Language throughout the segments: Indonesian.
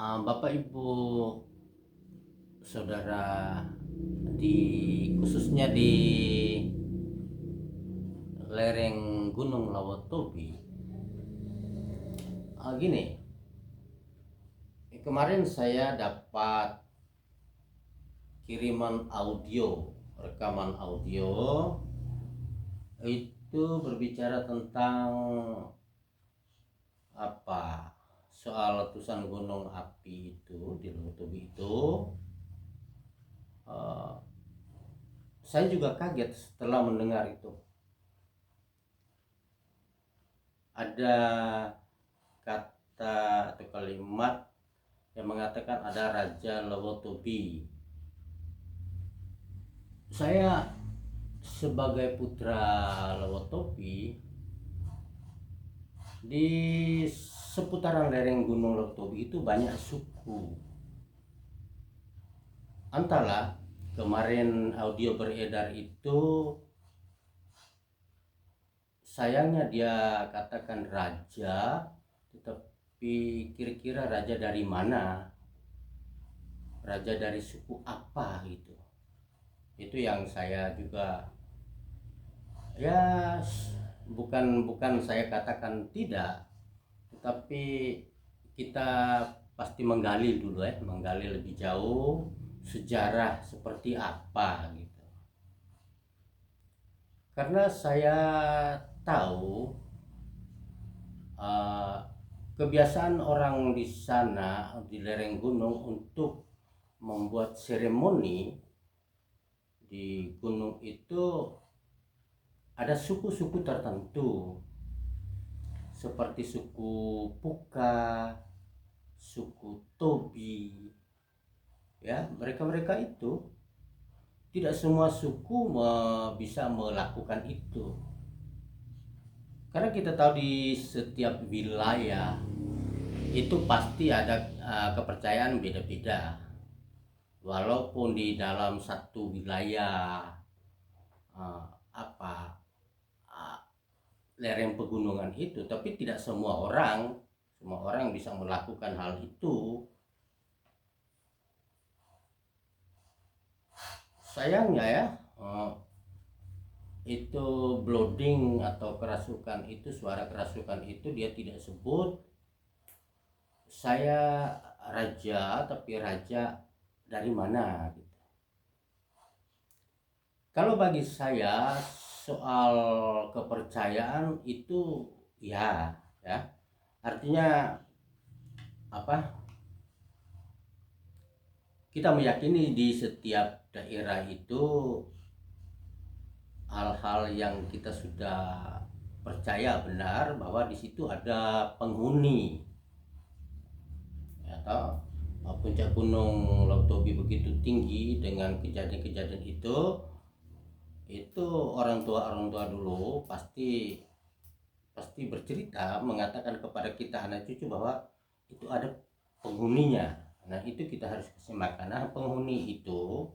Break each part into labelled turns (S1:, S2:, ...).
S1: Bapak Ibu Saudara, khususnya di lereng Gunung Lawotobi. Gini, kemarin saya dapat kiriman audio, rekaman audio itu berbicara tentang soal letusan gunung api itu di Lawotobi itu. Saya juga kaget setelah mendengar itu. Ada kata atau kalimat yang mengatakan ada Raja Lawotobi. Saya sebagai putra Lawotobi, di seputaran lereng Gunung Lawotobi itu banyak suku. Antara kemarin audio beredar itu, sayangnya dia katakan raja, tetapi kira-kira raja dari mana, raja dari suku apa gitu. Itu yang saya juga, ya, bukan saya katakan tidak, tetapi kita pasti menggali dulu, menggali lebih jauh sejarah seperti apa gitu. Karena saya tahu kebiasaan orang di sana di lereng gunung untuk membuat seremoni di gunung itu, ada suku-suku tertentu seperti suku Puka, suku Tobi, ya, mereka itu tidak semua suku bisa melakukan itu, karena kita tahu di setiap wilayah itu pasti ada kepercayaan beda-beda, walaupun di dalam satu wilayah uh, apa lereng pegunungan itu, tapi tidak semua orang bisa melakukan hal itu. Sayangnya ya, itu blooding atau kerasukan itu, suara kerasukan itu dia tidak sebut saya raja, tapi raja dari mana gitu. Kalau bagi saya soal kepercayaan itu, ya artinya apa, kita meyakini di setiap daerah itu hal-hal yang kita sudah percaya benar bahwa di situ ada penghuni, atau puncak gunung Lawotobi begitu tinggi dengan kejadian-kejadian itu orang tua dulu pasti bercerita, mengatakan kepada kita anak cucu bahwa itu ada penghuninya. Nah, itu kita harus kasih makan. Nah, penghuni itu,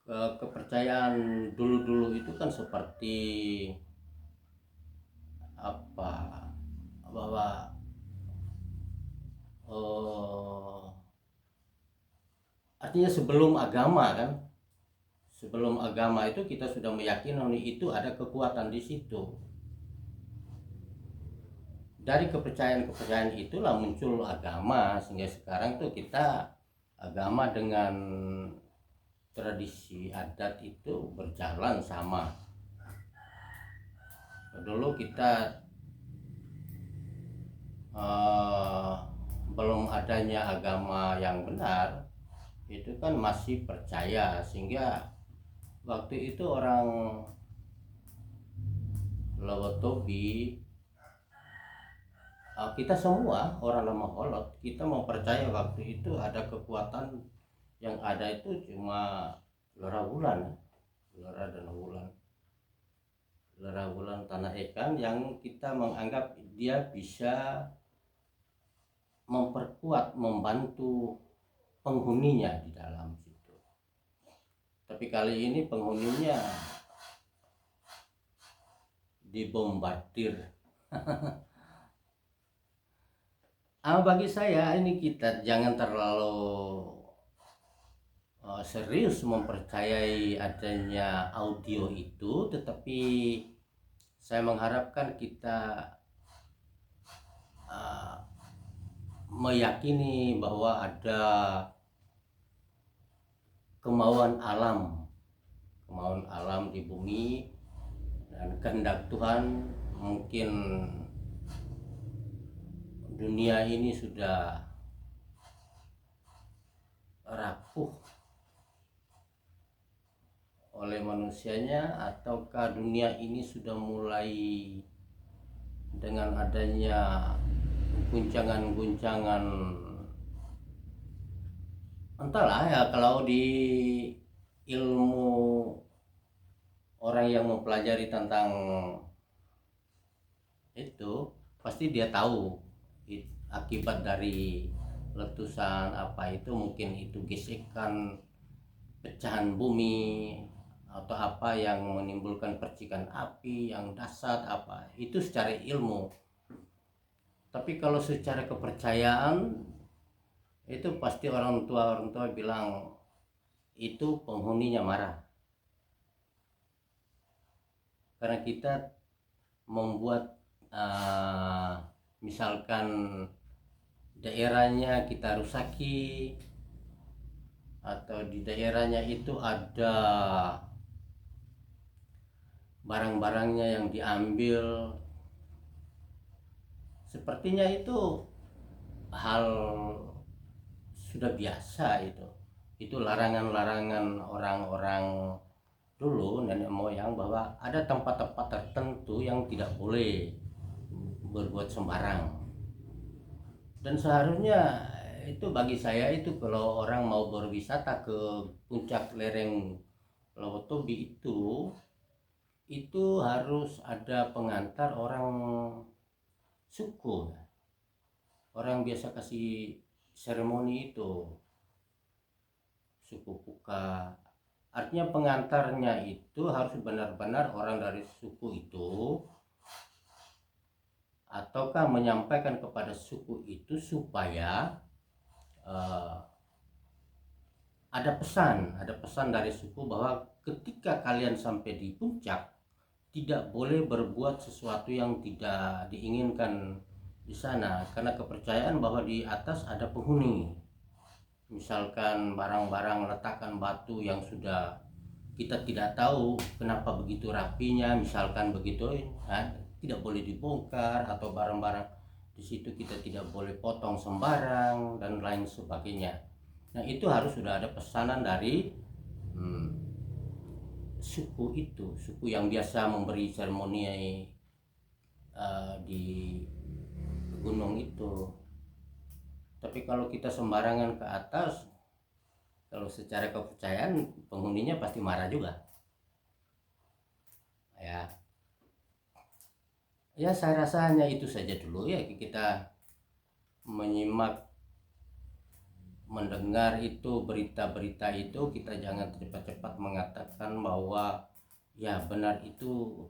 S1: kepercayaan dulu itu kan seperti bahwa artinya sebelum agama itu kita sudah meyakini itu ada kekuatan di situ. Dari kepercayaan itulah muncul agama, sehingga sekarang tuh kita agama dengan tradisi adat itu berjalan sama. Dulu kita belum adanya agama yang benar, itu kan masih percaya, sehingga waktu itu orang Lawotobi, kita semua orang Lamaholot, kita mau percaya waktu itu ada kekuatan, yang ada itu cuma lera bulan, lera dan bulan, lera bulan tanah ikan, yang kita menganggap dia bisa memperkuat, membantu penghuninya di dalam situ. Tapi kali ini penghuninya dibombardir. Bagi saya ini kita jangan terlalu serius mempercayai adanya audio itu, tetapi saya mengharapkan kita uh, meyakini bahwa ada kemauan alam di bumi dan kehendak Tuhan. Mungkin dunia ini sudah rapuh oleh manusianya, ataukah dunia ini sudah mulai dengan adanya guncangan-guncangan, entahlah ya. Kalau di ilmu orang yang mempelajari tentang itu, pasti dia tahu akibat dari letusan apa itu, mungkin itu gesekan, pecahan bumi atau apa yang menimbulkan percikan api yang dahsyat, apa itu secara ilmu. Tapi kalau secara kepercayaan itu pasti orang tua bilang itu penghuninya marah karena kita membuat misalkan daerahnya kita rusaki, atau di daerahnya itu ada barang-barangnya yang diambil. Sepertinya itu hal sudah biasa. Itu larangan-larangan orang-orang dulu, nenek moyang, bahwa ada tempat-tempat tertentu yang tidak boleh berbuat sembarang. Dan seharusnya itu, bagi saya itu, kalau orang mau berwisata ke puncak lereng Lowotobi itu harus ada pengantar orang suku, orang biasa kasih seremoni itu, suku Puka. Artinya pengantarnya itu harus benar-benar orang dari suku itu, ataukah menyampaikan kepada suku itu supaya ada pesan dari suku bahwa ketika kalian sampai di puncak tidak boleh berbuat sesuatu yang tidak diinginkan di sana, karena kepercayaan bahwa di atas ada penghuni. Misalkan barang-barang, letakkan batu yang sudah kita tidak tahu kenapa begitu rapinya, misalkan begitu, tidak boleh dibongkar, atau barang-barang di situ kita tidak boleh potong sembarang dan lain sebagainya. Nah, itu harus sudah ada pesanan dari suku itu, suku yang biasa memberi seremoni di gunung itu. Tapi kalau kita sembarangan ke atas, kalau secara kepercayaan penghuninya pasti marah juga ya. Saya rasa hanya itu saja dulu ya, kita menyimak, mendengar itu berita-berita itu, kita jangan cepat-cepat mengatakan bahwa ya benar itu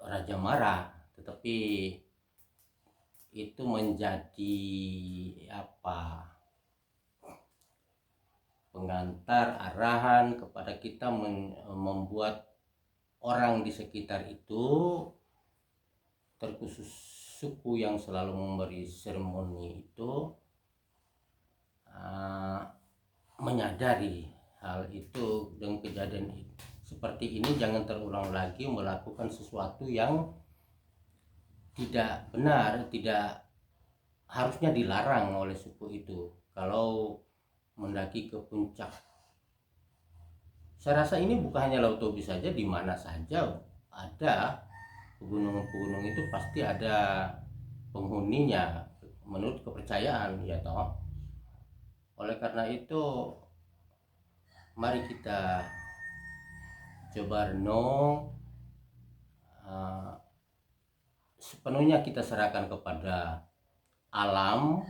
S1: raja marah, tetapi itu menjadi pengantar, arahan kepada kita membuat orang di sekitar itu, terkhusus suku yang selalu memberi seremoni itu, menyadari hal itu. Dan kejadian seperti ini jangan terulang lagi, melakukan sesuatu yang tidak benar, tidak harusnya dilarang oleh suku itu kalau mendaki ke puncak. Saya rasa ini bukan hanya Lautobi saja, di mana saja ada pegunungan-pegunungan itu pasti ada penghuninya menurut kepercayaan ya toh. Oleh karena itu, mari kita coba renung, sepenuhnya kita serahkan kepada alam,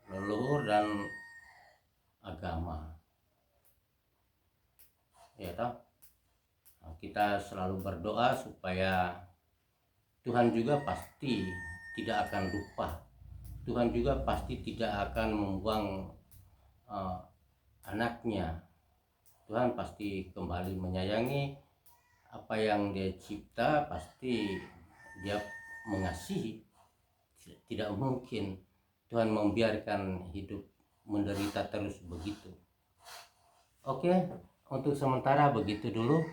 S1: leluhur, dan agama ya toh. Kita selalu berdoa supaya Tuhan juga pasti tidak akan lupa Tuhan juga pasti tidak akan membuang anaknya. Tuhan pasti kembali menyayangi apa yang dia cipta, pasti dia mengasihi. Tidak mungkin Tuhan membiarkan hidup menderita terus begitu. Oke, untuk sementara begitu dulu.